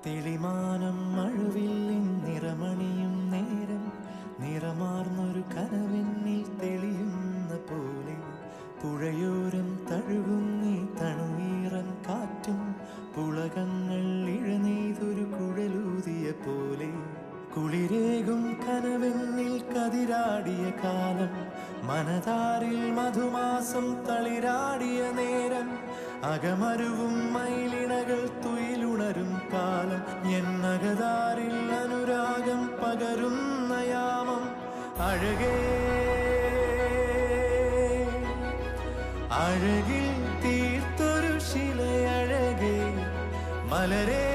തെളിമാനം മഴവില്ലിൻ നിറമണിയും നേരം നിറമാർന്നൊരു കനവെന്നിൽ തെളിയുന്ന പോലെ പുഴയോരം തഴുകുന്നീ തണുനീറൻ കാറ്റും പുളകങ്ങൾ ഇഴനെയ്തൊരു കുഴലൂതിയ പോലെ കുളിരേകും കനവെന്നിൽ കതിരാടിയ കാലം മനതാരിൽ മധുമാസം തളിരാടിയ നേരം അകമരുവും മയിലിണകൾ തുയിലുണരും കാലം എന്നകതാരിൽ അനുരാഗം പകരുന്ന യാമം അഴകേ അഴകിൽ തീർത്തൊരു ശിലയഴകേ മലരേ